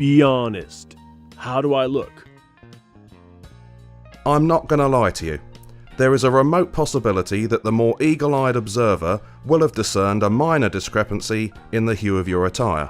Be honest. How do I look? I'm not going to lie to you. There is a remote possibility that the more eagle-eyed observer will have discerned a minor discrepancy in the hue of your attire.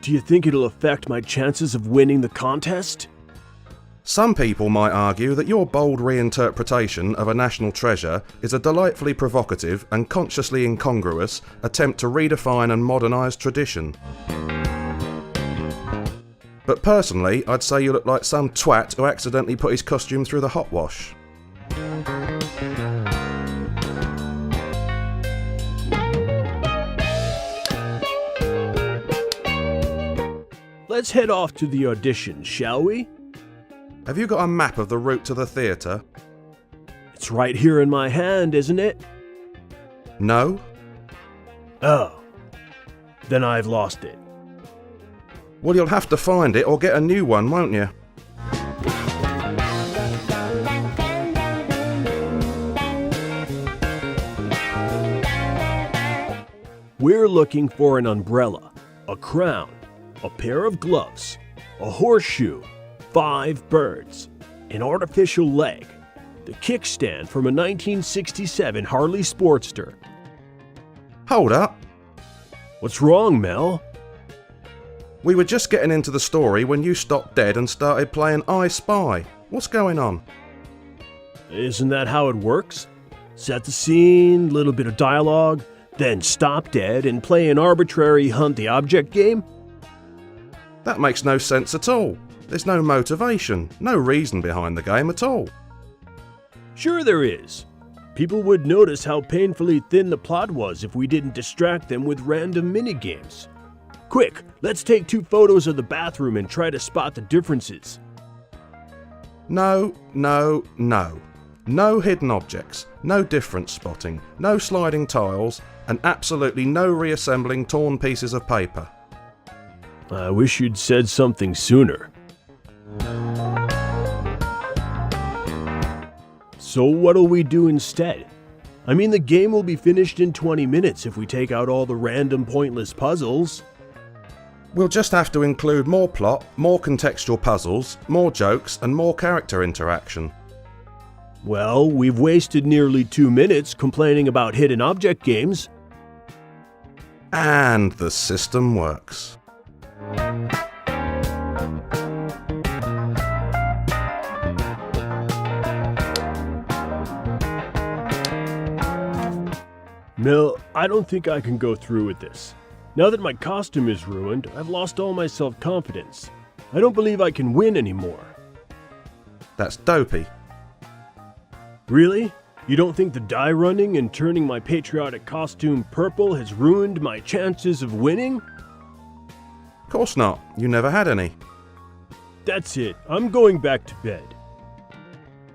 Do you think it'll affect my chances of winning the contest? Some people might argue that your bold reinterpretation of a national treasure is a delightfully provocative and consciously incongruous attempt to redefine and modernise tradition. But personally, I'd say you look like some twat who accidentally put his costume through the hot wash. Let's head off to the audition, shall we? Have you got a map of the route to the theatre? It's right here in my hand, isn't it? No? Oh. Then I've lost it. Well, you'll have to find it or get a new one, won't you? We're looking for an umbrella, a crown, a pair of gloves, a horseshoe, 5 birds, an artificial leg, the kickstand from a 1967 Harley Sportster. Hold up. What's wrong, Mel? We were just getting into the story when you stopped dead and started playing I Spy. What's going on? Isn't that how it works? Set the scene, little bit of dialogue, then stop dead and play an arbitrary hunt the object game? That makes no sense at all. There's no motivation, no reason behind the game at all. Sure there is. People would notice how painfully thin the plot was if we didn't distract them with random minigames. Quick, let's take 2 photos of the bathroom and try to spot the differences. No, no, no. No hidden objects, no difference spotting, no sliding tiles, and absolutely no reassembling torn pieces of paper. I wish you'd said something sooner. So what'll we do instead? I mean, the game will be finished in 20 minutes if we take out all the random pointless puzzles. We'll just have to include more plot, more contextual puzzles, more jokes, and more character interaction. Well, we've wasted nearly 2 minutes complaining about hidden object games. And the system works. Mel, I don't think I can go through with this. Now that my costume is ruined, I've lost all my self-confidence. I don't believe I can win anymore. That's dopey. Really? You don't think the die running and turning my patriotic costume purple has ruined my chances of winning? Of course not. You never had any. That's it. I'm going back to bed.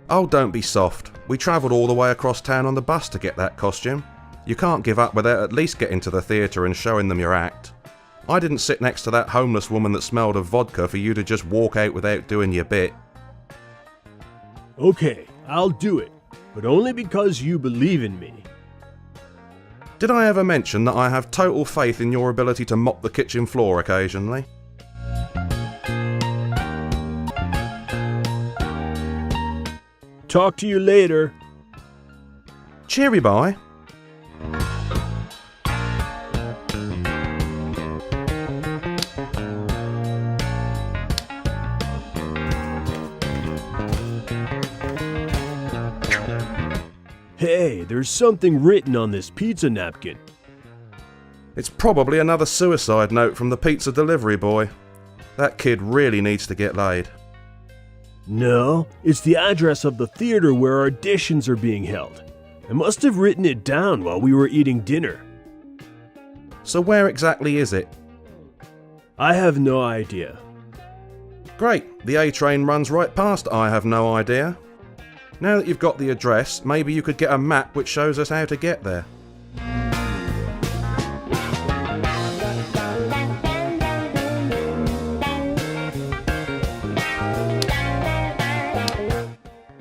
Oh, don't be soft. We travelled all the way across town on the bus to get that costume. You can't give up without at least getting to the theatre and showing them your act. I didn't sit next to that homeless woman that smelled of vodka for you to just walk out without doing your bit. Okay, I'll do it. But only because you believe in me. Did I ever mention that I have total faith in your ability to mop the kitchen floor occasionally? Talk to you later. Cheery bye. Hey, there's something written on this pizza napkin. It's probably another suicide note from the pizza delivery boy. That kid really needs to get laid. No, it's the address of the theater where auditions are being held. I must have written it down while we were eating dinner. So where exactly is it? I have no idea. Great, the A train runs right past I have no idea. Now that you've got the address, maybe you could get a map which shows us how to get there.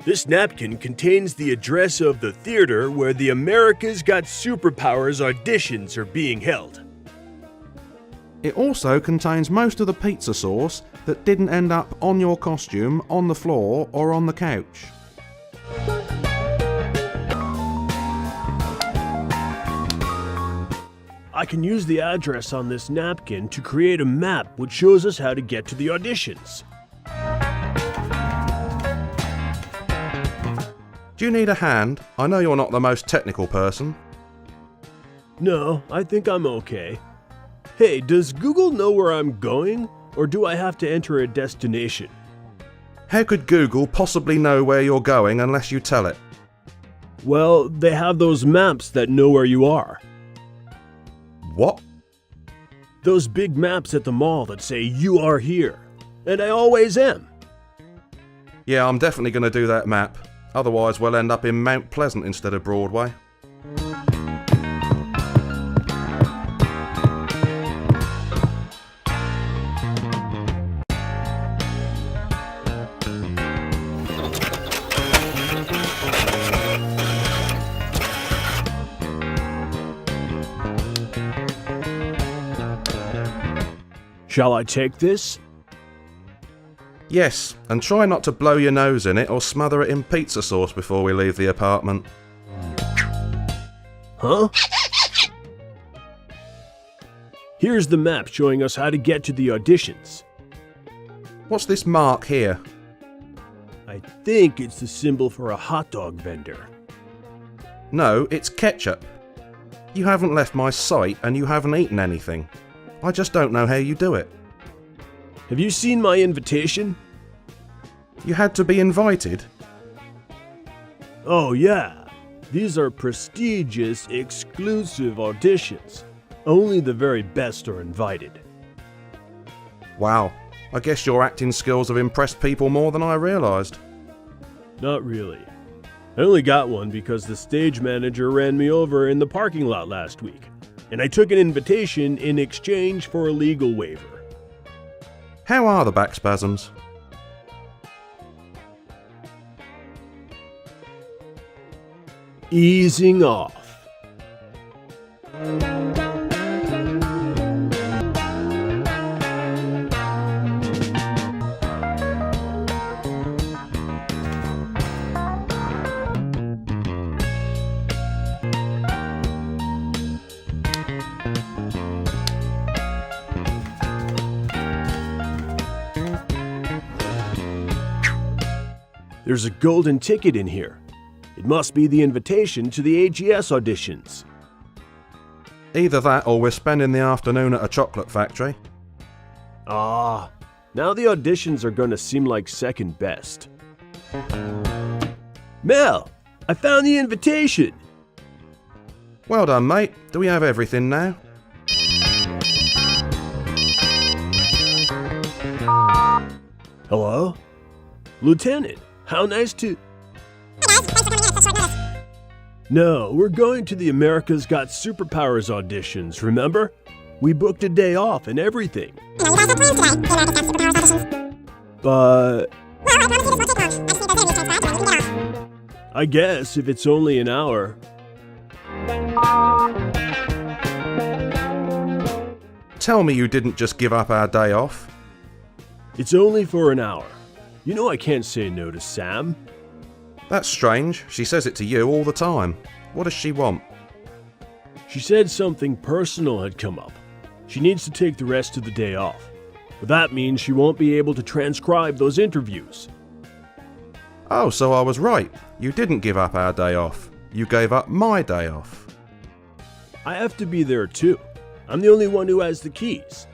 This napkin contains the address of the theater where the America's Got Superpowers auditions are being held. It also contains most of the pizza sauce that didn't end up on your costume, on the floor, or on the couch. I can use the address on this napkin to create a map which shows us how to get to the auditions. Do you need a hand? I know you're not the most technical person. No, I think I'm okay. Hey, does Google know where I'm going, or do I have to enter a destination? How could Google possibly know where you're going unless you tell it? Well, they have those maps that know where you are. What? Those big maps at the mall that say you are here. And I always am. Yeah, I'm definitely going to do that map. Otherwise, we'll end up in Mount Pleasant instead of Broadway. Shall I take this? Yes, and try not to blow your nose in it or smother it in pizza sauce before we leave the apartment. Huh? Here's the map showing us how to get to the auditions. What's this mark here? I think it's the symbol for a hot dog vendor. No, it's ketchup. You haven't left my site and you haven't eaten anything. I just don't know how you do it. Have you seen my invitation? You had to be invited? Oh yeah, these are prestigious, exclusive auditions. Only the very best are invited. Wow, I guess your acting skills have impressed people more than I realised. Not really. I only got one because the stage manager ran me over in the parking lot last week, and I took an invitation in exchange for a legal waiver. How are the back spasms? Easing off. There's a golden ticket in here. It must be the invitation to the AGS auditions. Either that or we're spending the afternoon at a chocolate factory. Ah, now the auditions are gonna seem like second best. Mel, I found the invitation! Well done, mate. Do we have everything now? Hello? Lieutenant, how nice to... No, we're going to the America's Got Superpowers auditions, remember? We booked a day off and everything. But... I guess if it's only an hour. Tell me you didn't just give up our day off. It's only for an hour. You know I can't say no to Sam. That's strange. She says it to you all the time. What does she want? She said something personal had come up. She needs to take the rest of the day off. But that means she won't be able to transcribe those interviews. Oh, so I was right. You didn't give up our day off. You gave up my day off. I have to be there too. I'm the only one who has the keys.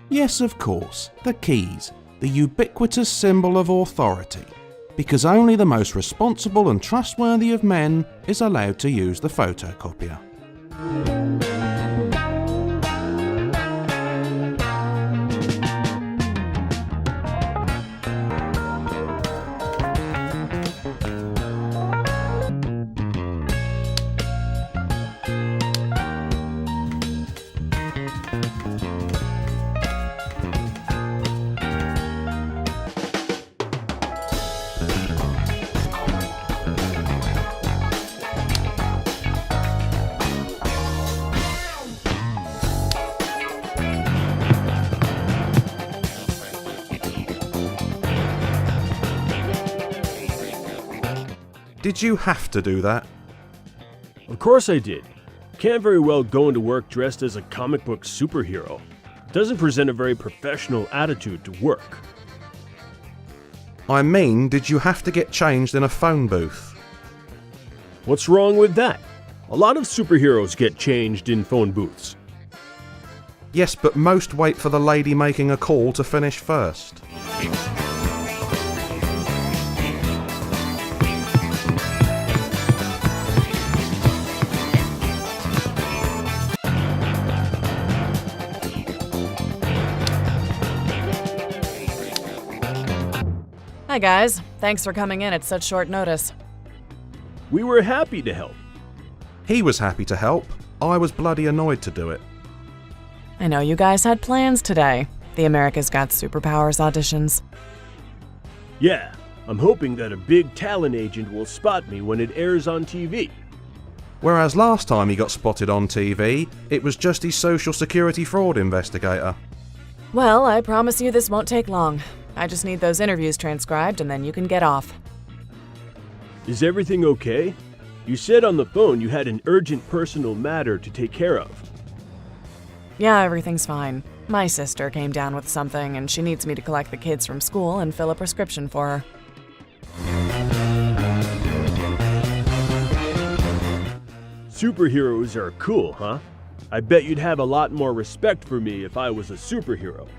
Yes, of course. The keys. The ubiquitous symbol of authority. Because only the most responsible and trustworthy of men is allowed to use the photocopier. Did you have to do that? Of course I did. Can't very well go into work dressed as a comic book superhero. Doesn't present a very professional attitude to work. I mean, did you have to get changed in a phone booth? What's wrong with that? A lot of superheroes get changed in phone booths. Yes, but most wait for the lady making a call to finish first. Hi guys, thanks for coming in at such short notice. We were happy to help. He was happy to help. I was bloody annoyed to do it. I know you guys had plans today. The America's Got Superpowers auditions. Yeah, I'm hoping that a big talent agent will spot me when it airs on TV. Whereas last time he got spotted on TV, it was just his social security fraud investigator. Well, I promise you this won't take long. I just need those interviews transcribed and then you can get off. Is everything okay? You said on the phone you had an urgent personal matter to take care of. Yeah, everything's fine. My sister came down with something and she needs me to collect the kids from school and fill a prescription for her. Superheroes are cool, huh? I bet you'd have a lot more respect for me if I was a superhero.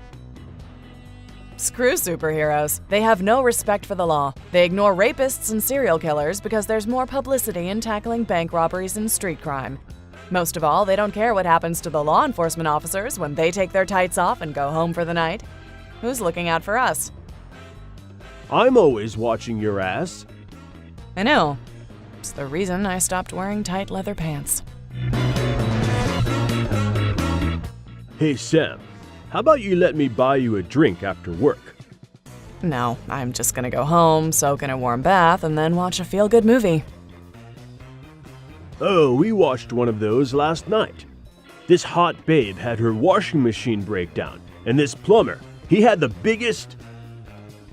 Screw superheroes. They have no respect for the law. They ignore rapists and serial killers because there's more publicity in tackling bank robberies and street crime. Most of all, they don't care what happens to the law enforcement officers when they take their tights off and go home for the night. Who's looking out for us? I'm always watching your ass. I know. It's the reason I stopped wearing tight leather pants. Hey Sam, how about you let me buy you a drink after work? No, I'm just gonna go home, soak in a warm bath, and then watch a feel-good movie. Oh, we watched one of those last night. This hot babe had her washing machine break down, and this plumber, he had the biggest...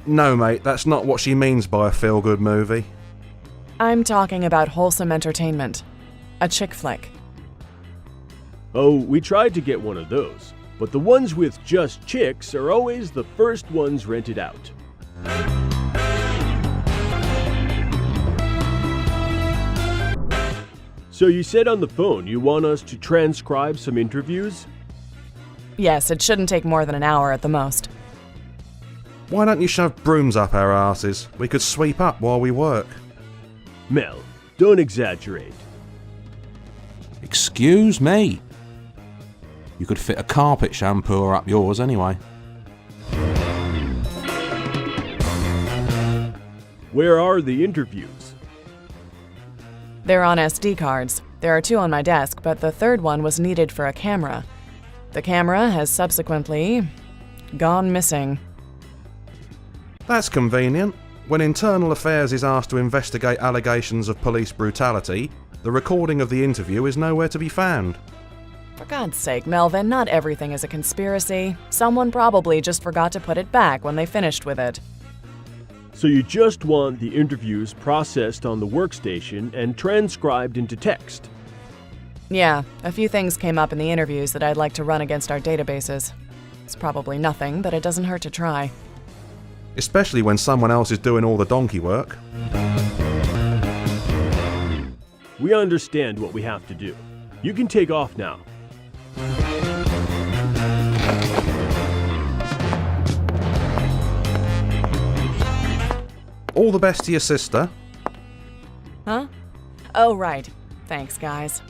No, mate, that's not what she means by a feel-good movie. I'm talking about wholesome entertainment. A chick flick. Oh, we tried to get one of those, but the ones with just chicks are always the first ones rented out. So you said on the phone you want us to transcribe some interviews? Yes, it shouldn't take more than an hour at the most. Why don't you shove brooms up our asses? We could sweep up while we work. Mel, don't exaggerate. Excuse me? You could fit a carpet shampooer up yours anyway. Where are the interviews? They're on SD cards. There are 2 on my desk, but the third one was needed for a camera. The camera has subsequently gone missing. That's convenient. When Internal Affairs is asked to investigate allegations of police brutality, the recording of the interview is nowhere to be found. For God's sake, Melvin, not everything is a conspiracy. Someone probably just forgot to put it back when they finished with it. So you just want the interviews processed on the workstation and transcribed into text? Yeah, a few things came up in the interviews that I'd like to run against our databases. It's probably nothing, but it doesn't hurt to try. Especially when someone else is doing all the donkey work. We understand what we have to do. You can take off now. All the best to your sister. Huh? Oh, right. Thanks, guys.